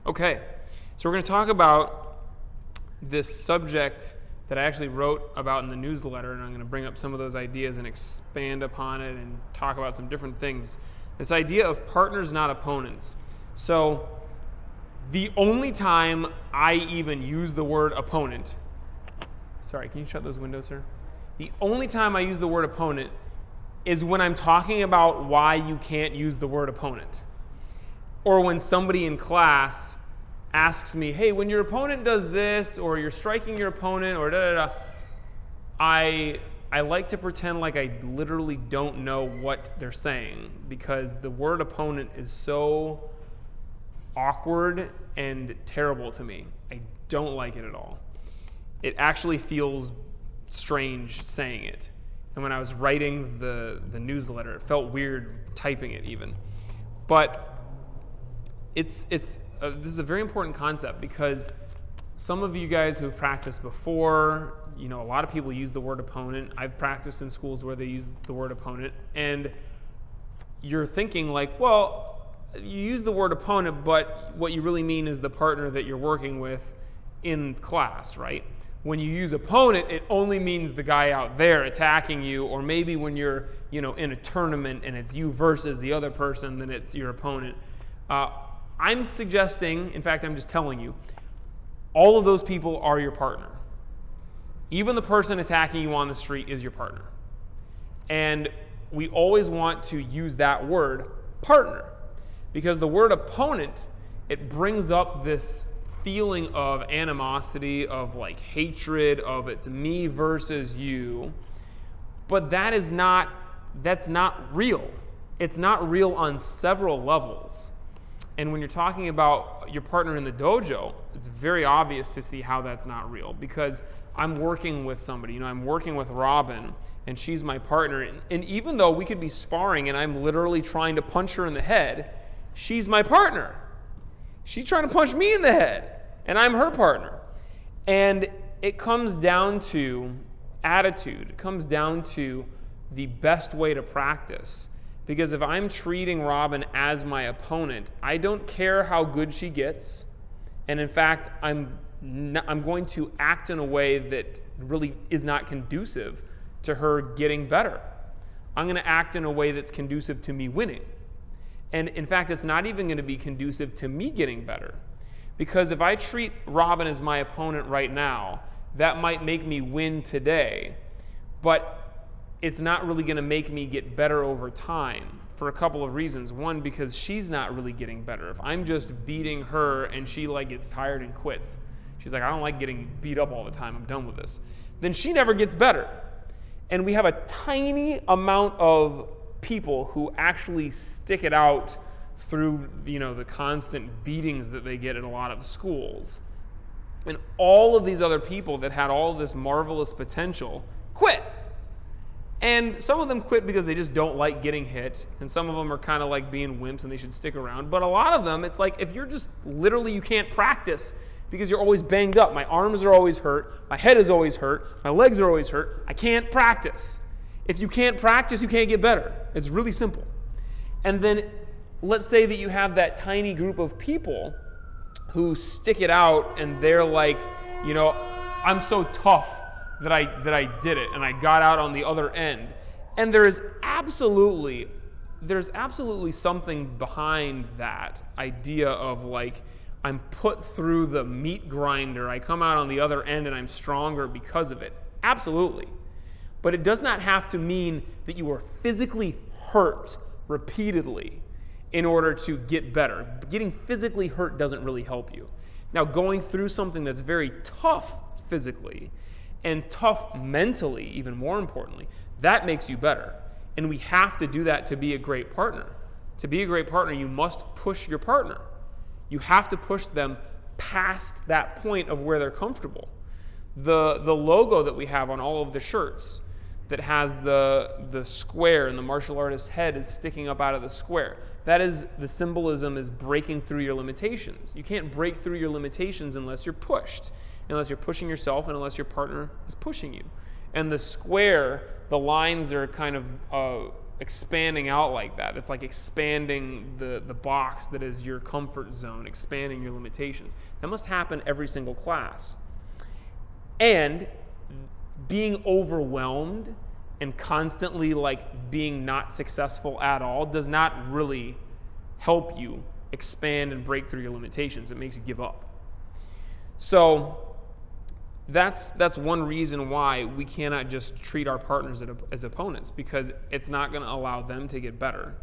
Okay, so we're going to talk about this subject that I actually wrote about in the newsletter, and I'm going to bring up some of those ideas and expand upon it and talk about some different things. This idea of partners, not opponents. So the only time I even use the word opponent, sorry, can you shut those windows, sir? The only time I use the word opponent is when I'm talking about why you can't use the word opponent. Or when somebody in class asks me, hey, when your opponent does this, or you're striking your opponent, or da-da-da, I like to pretend like I literally don't know what they're saying, because the word opponent is so awkward and terrible to me. I don't like it at all. It actually feels strange saying it. And when I was writing the newsletter, it felt weird typing it even. But this is a very important concept, because some of you guys who have practiced before, a lot of people use the word opponent. I've practiced in schools where they use the word opponent, and you're thinking like, well, you use the word opponent, but what you really mean is the partner that you're working with in class, right? When you use opponent, it only means the guy out there attacking you, or maybe when you're, in a tournament and it's you versus the other person, then it's your opponent. I'm suggesting, in fact, I'm just telling you, all of those people are your partner. Even the person attacking you on the street is your partner. And we always want to use that word, partner, because the word opponent, it brings up this feeling of animosity, of like hatred, of it's me versus you. But that's not real. It's not real on several levels. And when you're talking about your partner in the dojo, it's very obvious to see how that's not real, because I'm working with somebody. I'm working with Robin, and she's my partner. And even though we could be sparring and I'm literally trying to punch her in the head, she's my partner. She's trying to punch me in the head, and I'm her partner. And it comes down to attitude. It comes down to the best way to practice. Because if I'm treating Robin as my opponent, I don't care how good she gets. And in fact, I'm going to act in a way that really is not conducive to her getting better. I'm going to act in a way that's conducive to me winning. And in fact, it's not even going to be conducive to me getting better. Because if I treat Robin as my opponent right now, that might make me win today. But it's not really going to make me get better over time, for a couple of reasons. One, because she's not really getting better. If I'm just beating her and she gets tired and quits, she's like, I don't like getting beat up all the time, I'm done with this, then she never gets better. And we have a tiny amount of people who actually stick it out through the constant beatings that they get at a lot of schools. And all of these other people that had all this marvelous potential quit. And some of them quit because they just don't like getting hit, and some of them are kind of like being wimps and they should stick around. But a lot of them, it's like, if you're just literally, you can't practice because you're always banged up. My arms are always hurt, my head is always hurt, my legs are always hurt, I can't practice. If you can't practice, you can't get better. It's really simple. And then let's say that you have that tiny group of people who stick it out, and they're like, I'm so tough that I did it and I got out on the other end. And there's absolutely something behind that idea of I'm put through the meat grinder, I come out on the other end and I'm stronger because of it. Absolutely. But it does not have to mean that you are physically hurt repeatedly in order to get better. Getting physically hurt doesn't really help you. Now, going through something that's very tough physically and tough mentally, even more importantly, that makes you better. And we have to do that to be a great partner. To be a great partner, you must push your partner. You have to push them past that point of where they're comfortable. The logo that we have on all of the shirts that has the square and the martial artist's head is sticking up out of the square. That is, the symbolism is breaking through your limitations. You can't break through your limitations unless you're pushed, unless you're pushing yourself, and unless your partner is pushing you. And the square, the lines are kind of expanding out like that. It's like expanding the box that is your comfort zone, expanding your limitations. That must happen every single class. And being overwhelmed and constantly like being not successful at all does not really help you expand and break through your limitations. It makes you give up. So that's one reason why we cannot just treat our partners as opponents, because it's not going to allow them to get better.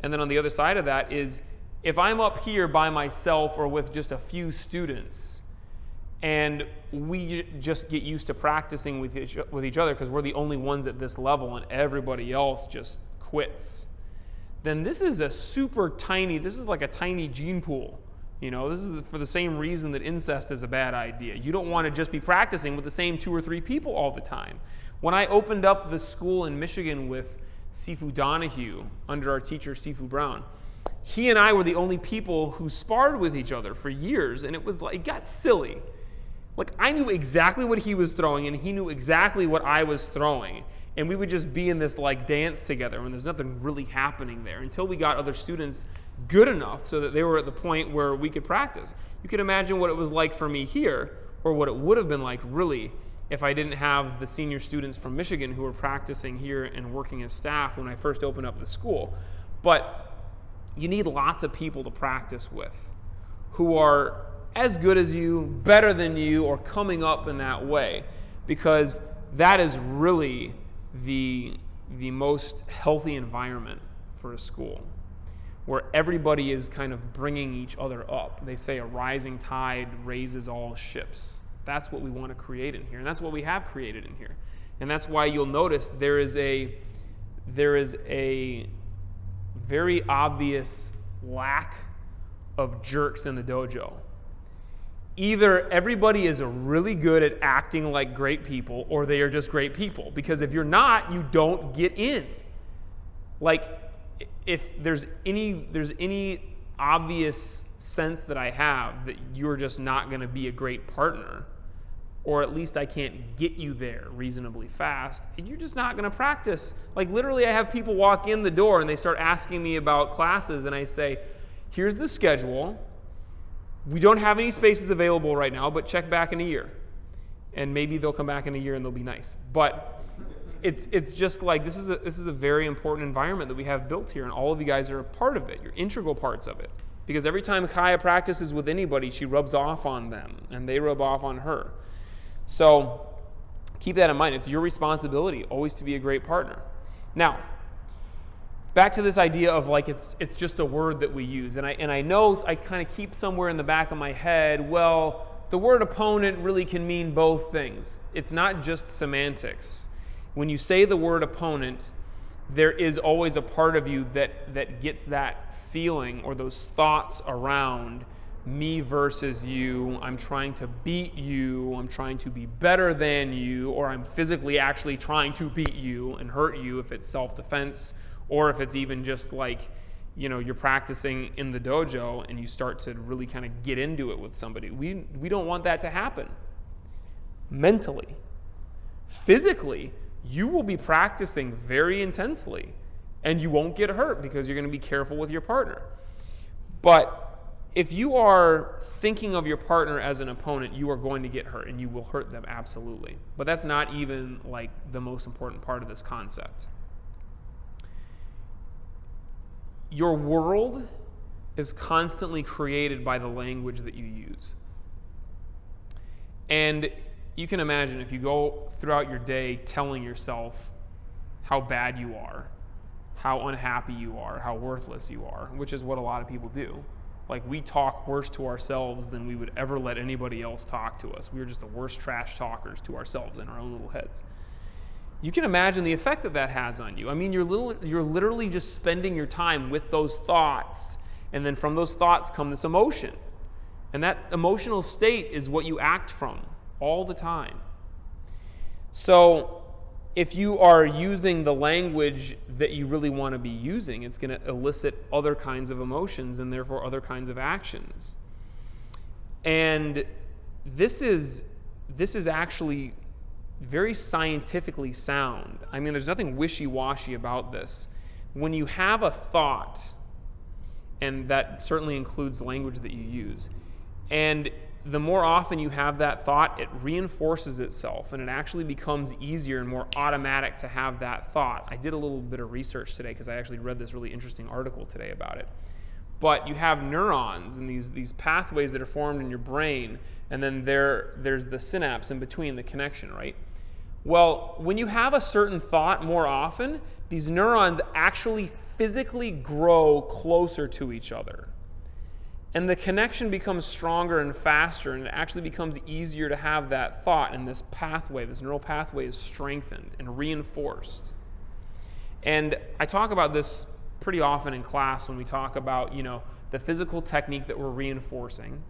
And then on the other side of that is, if I'm up here by myself or with just a few students, and we just get used to practicing with each other because we're the only ones at this level and everybody else just quits, then this is this is like a tiny gene pool. This is for the same reason that incest is a bad idea. You don't want to just be practicing with the same 2 or 3 people all the time. When I opened up the school in Michigan with Sifu Donahue, under our teacher Sifu Brown, he and I were the only people who sparred with each other for years, and it got silly. Like, I knew exactly what he was throwing, and he knew exactly what I was throwing. And we would just be in this like dance together, and there's nothing really happening there until we got other students good enough so that they were at the point where we could practice. You can imagine what it was like for me here, or what it would have been like really if I didn't have the senior students from Michigan who were practicing here and working as staff when I first opened up the school. But you need lots of people to practice with who are as good as you, better than you, or coming up in that way, because that is really the most healthy environment for a school, where everybody is kind of bringing each other up. They say a rising tide raises all ships. That's what we want to create in here, and that's what we have created in here. And that's why you'll notice there is a very obvious lack of jerks in the dojo. Either everybody is really good at acting like great people, or they are just great people. Because if you're not, you don't get in. Like, if there's any obvious sense that I have that you're just not going to be a great partner, or at least I can't get you there reasonably fast, and you're just not going to practice. Like, literally, I have people walk in the door and they start asking me about classes, and I say, here's the schedule. We don't have any spaces available right now, but check back in a year. And maybe they'll come back in a year and they'll be nice. But it's just like, this is a very important environment that we have built here, and all of you guys are a part of it. You're integral parts of it. Because every time Kaya practices with anybody, she rubs off on them, and they rub off on her. So keep that in mind. It's your responsibility always to be a great partner. Now, back to this idea of like it's just a word that we use. And I know I kind of keep somewhere in the back of my head, well, the word opponent really can mean both things. It's not just semantics. When you say the word opponent, there is always a part of you that gets that feeling or those thoughts around me versus you. I'm trying to beat you. I'm trying to be better than you, or I'm physically actually trying to beat you and hurt you if it's self-defense, or if it's even just like, you're practicing in the dojo and you start to really kind of get into it with somebody. We don't want that to happen. Mentally. Physically, you will be practicing very intensely and you won't get hurt because you're going to be careful with your partner. But if you are thinking of your partner as an opponent, you are going to get hurt, and you will hurt them absolutely. But that's not even like the most important part of this concept. Your world is constantly created by the language that you use. And you can imagine if you go throughout your day telling yourself how bad you are, how unhappy you are, how worthless you are, which is what a lot of people do. Like, we talk worse to ourselves than we would ever let anybody else talk to us. We're just the worst trash talkers to ourselves in our own little heads. You can imagine the effect that has on you. I mean, you're literally just spending your time with those thoughts, and then from those thoughts come this emotion. And that emotional state is what you act from all the time. So if you are using the language that you really want to be using, it's going to elicit other kinds of emotions and therefore other kinds of actions. And this is actually very scientifically sound. I mean, there's nothing wishy-washy about this. When you have a thought, and that certainly includes language that you use, and the more often you have that thought, it reinforces itself, and it actually becomes easier and more automatic to have that thought. I did a little bit of research today because I actually read this really interesting article today about it. But you have neurons and these pathways that are formed in your brain, and then there's the synapse in between, the connection, right? Well, when you have a certain thought more often, these neurons actually physically grow closer to each other. And the connection becomes stronger and faster, and it actually becomes easier to have that thought, and this pathway, this neural pathway is strengthened and reinforced. And I talk about this pretty often in class when we talk about, the physical technique that we're reinforcing.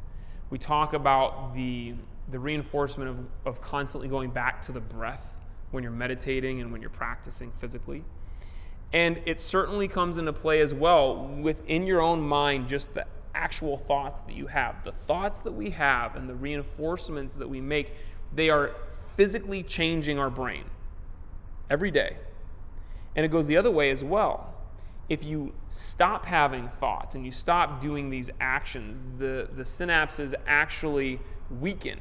We talk about the reinforcement of constantly going back to the breath when you're meditating and when you're practicing physically. And it certainly comes into play as well within your own mind, just the actual thoughts that you have. The thoughts that we have and the reinforcements that we make, they are physically changing our brain every day. And it goes the other way as well. If you stop having thoughts and you stop doing these actions, the synapses actually weaken.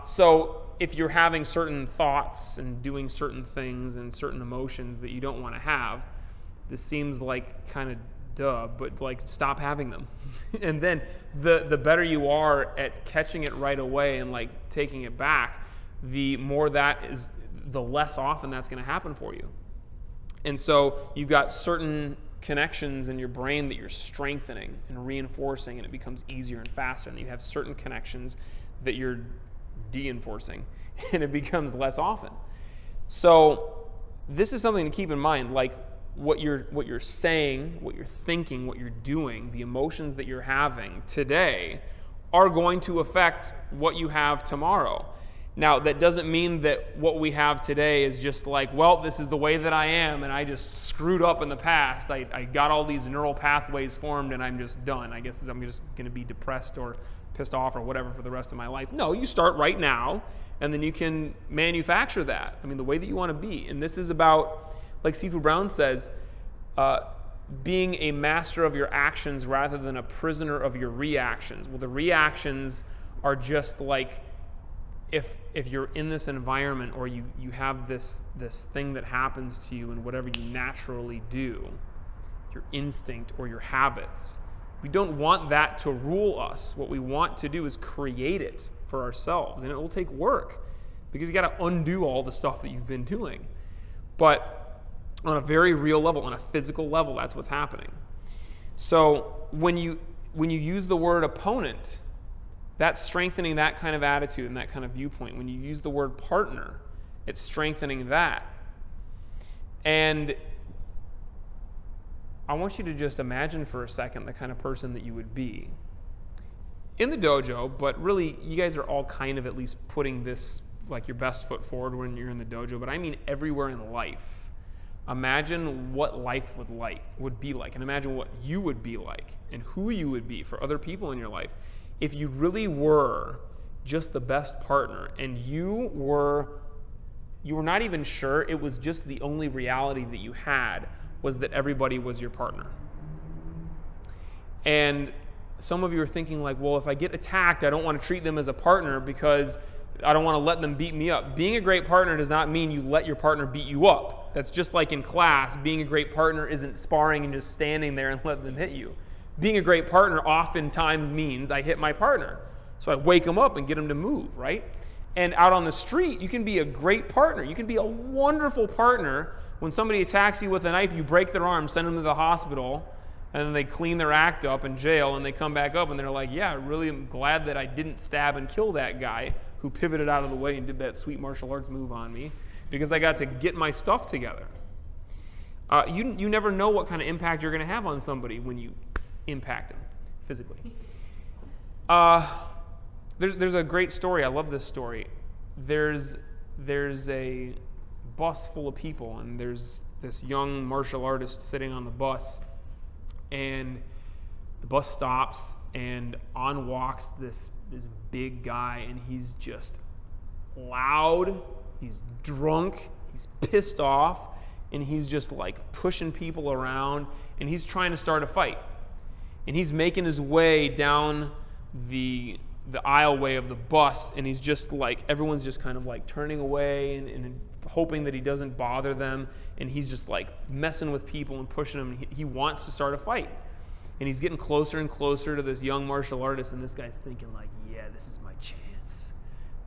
So if you're having certain thoughts and doing certain things and certain emotions that you don't want to have, this seems like kind of duh, but like stop having them. And then the better you are at catching it right away and like taking it back, the more that is, the less often that's going to happen for you. And so you've got certain connections in your brain that you're strengthening and reinforcing, and it becomes easier and faster. And you have certain connections that you're de-enforcing, and it becomes less often. So this is something to keep in mind, like what you're saying, what you're thinking, what you're doing, the emotions that you're having today are going to affect what you have tomorrow. Now, that doesn't mean that what we have today is just like, well, this is the way that I am, and I just screwed up in the past. I got all these neural pathways formed, and I'm just done. I guess I'm just going to be depressed or pissed off or whatever for the rest of my life. No, you start right now, and then you can manufacture that. I mean, the way that you want to be. And this is about, like Sifu Brown says, being a master of your actions rather than a prisoner of your reactions. Well, the reactions are just like, if you're in this environment or you have this thing that happens to you and whatever you naturally do, your instinct or your habits, we don't want that to rule us. What we want to do is create it for ourselves, and it will take work because you got to undo all the stuff that you've been doing. But on a very real level, on a physical level, that's what's happening. So when you use the word opponent, that's strengthening that kind of attitude and that kind of viewpoint. When you use the word partner, it's strengthening that. And I want you to just imagine for a second the kind of person that you would be in the dojo, but really you guys are all kind of at least putting this like your best foot forward when you're in the dojo, but I mean everywhere in life. Imagine what life would be like, and imagine what you would be like and who you would be for other people in your life if you really were just the best partner and you were not even sure, it was just the only reality that you had was that everybody was your partner. And some of you are thinking like, well, if I get attacked, I don't want to treat them as a partner because I don't want to let them beat me up. Being a great partner does not mean you let your partner beat you up. That's just like in class. Being a great partner isn't sparring and just standing there and letting them hit you. Being a great partner oftentimes means I hit my partner. So I wake them up and get them to move, right? And out on the street, you can be a great partner. You can be a wonderful partner. When somebody attacks you with a knife, you break their arm, send them to the hospital, and then they clean their act up in jail, and they come back up, and they're like, yeah, I really am glad that I didn't stab and kill that guy who pivoted out of the way and did that sweet martial arts move on me, because I got to get my stuff together. You never know what kind of impact you're going to have on somebody when you impact them physically. There's a great story. I love this story. There's a bus full of people, and there's this young martial artist sitting on the bus, and the bus stops, and on walks this big guy, and he's just loud, he's drunk, he's pissed off, and he's just like pushing people around, and he's trying to start a fight. And he's making his way down the aisleway of the bus, and he's just like, everyone's just kind of like turning away and hoping that he doesn't bother them, and he's just like messing with people and pushing them. He wants to start a fight. And he's getting closer and closer to this young martial artist, and this guy's thinking like, yeah, this is my chance.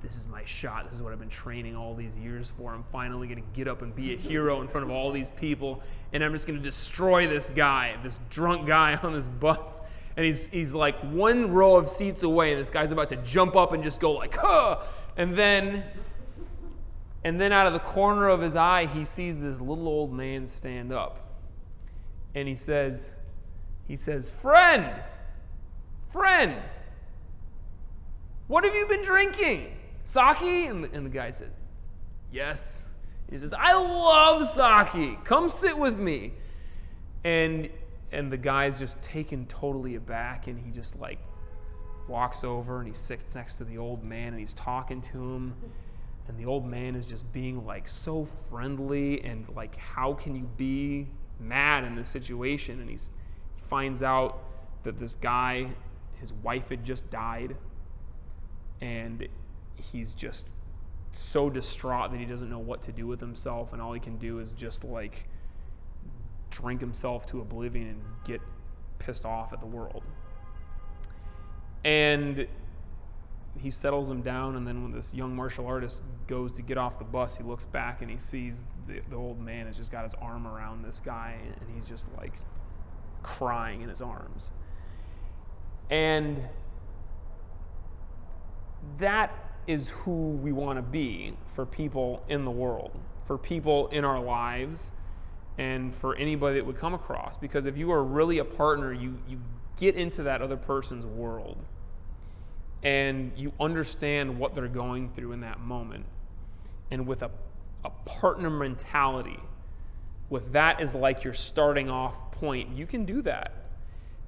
This is my shot. This is what I've been training all these years for. I'm finally going to get up and be a hero in front of all these people, and I'm just going to destroy this guy, this drunk guy on this bus. And he's like one row of seats away, and this guy's about to jump up and just go like, huh! And then out of the corner of his eye, he sees this little old man stand up. And he says, friend, what have you been drinking? Sake? And the guy says, yes. He says, I love sake. Come sit with me. And the guy's just taken totally aback, and he just like walks over and he sits next to the old man, and he's talking to him. And the old man is just being like so friendly, and like, how can you be mad in this situation? And he finds out that this guy, his wife had just died, and he's just so distraught that he doesn't know what to do with himself, and all he can do is just like drink himself to oblivion and get pissed off at the world. And he settles him down, and then when this young martial artist goes to get off the bus, he looks back and he sees the old man has just got his arm around this guy, and he's just like crying in his arms. And that is who we want to be for people in the world, for people in our lives, and for anybody that would come across. Because if you are really a partner, you get into that other person's world, and you understand what they're going through in that moment. And with a partner mentality, with that as like your starting off point, you can do that.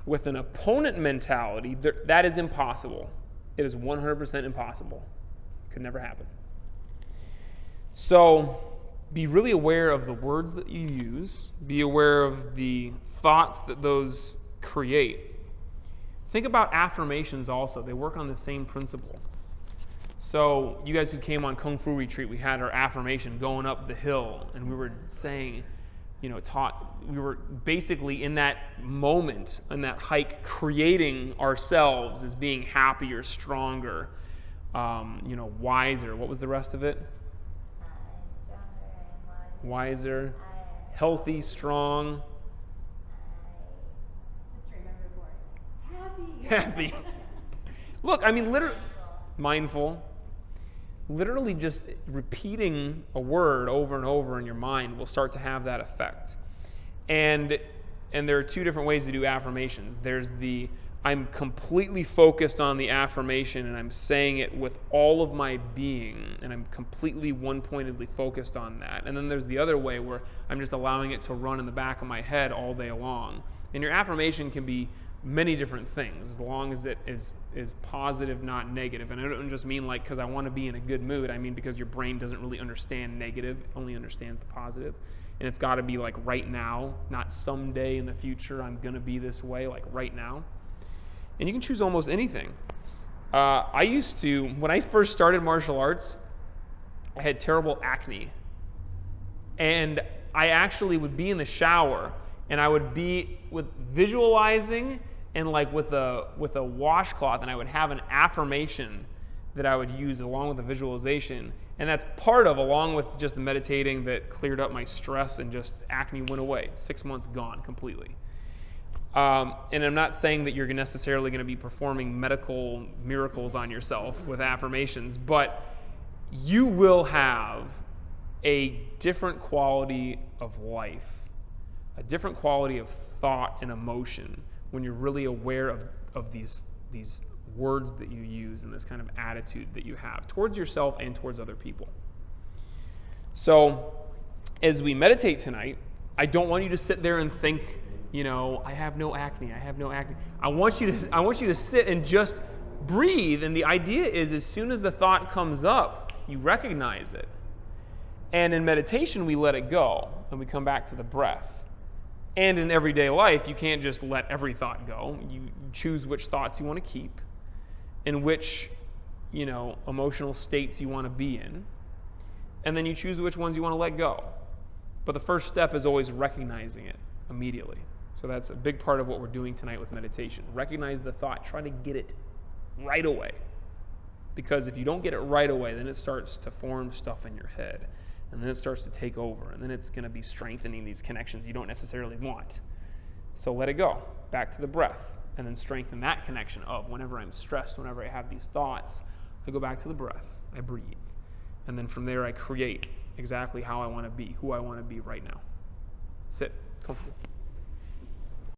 With an opponent mentality, that is impossible. It is 100% impossible. Could never happen. So be really aware of the words that you use. Be aware of the thoughts that those create. Think about affirmations also. They work on the same principle. So you guys who came on Kung Fu retreat, we had our affirmation going up the hill, and we were saying, we were basically in that moment, in that hike, creating ourselves as being happier, stronger, wiser. What was the rest of it? Wiser, healthy, strong. Happy. Look, I mean, literally, mindful. Literally just repeating a word over and over in your mind will start to have that effect. And there are two different ways to do affirmations. There's the I'm completely focused on the affirmation, and I'm saying it with all of my being, and I'm completely one-pointedly focused on that. And then there's the other way where I'm just allowing it to run in the back of my head all day long. And your affirmation can be many different things, as long as it is positive, not negative. And I don't just mean like because I want to be in a good mood. I mean because your brain doesn't really understand negative, it only understands the positive. And it's got to be like right now, not someday in the future I'm going to be this way, like right now. And you can choose almost anything. I used to, when I first started martial arts, I had terrible acne. And I actually would be in the shower, and I would be with visualizing and like with a washcloth, and I would have an affirmation that I would use along with the visualization. And that's part of, along with just the meditating, that cleared up my stress, and just acne went away. 6 months gone completely. And I'm not saying that you're necessarily going to be performing medical miracles on yourself with affirmations, but you will have a different quality of life, a different quality of thought and emotion when you're really aware of these words that you use and this kind of attitude that you have towards yourself and towards other people. So as we meditate tonight, I don't want you to sit there and think, I have no acne. I want you to sit and just breathe. And the idea is, as soon as the thought comes up, you recognize it. And in meditation, we let it go, and we come back to the breath. And in everyday life, you can't just let every thought go. You choose which thoughts you want to keep, and which, emotional states you want to be in, and then you choose which ones you want to let go. But the first step is always recognizing it immediately. So that's a big part of what we're doing tonight with meditation. Recognize the thought. Try to get it right away. Because if you don't get it right away, then it starts to form stuff in your head. And then it starts to take over. And then it's going to be strengthening these connections you don't necessarily want. So let it go. Back to the breath. And then strengthen that connection of whenever I'm stressed, whenever I have these thoughts, I go back to the breath. I breathe. And then from there I create exactly how I want to be, who I want to be right now. Sit. Comfortable.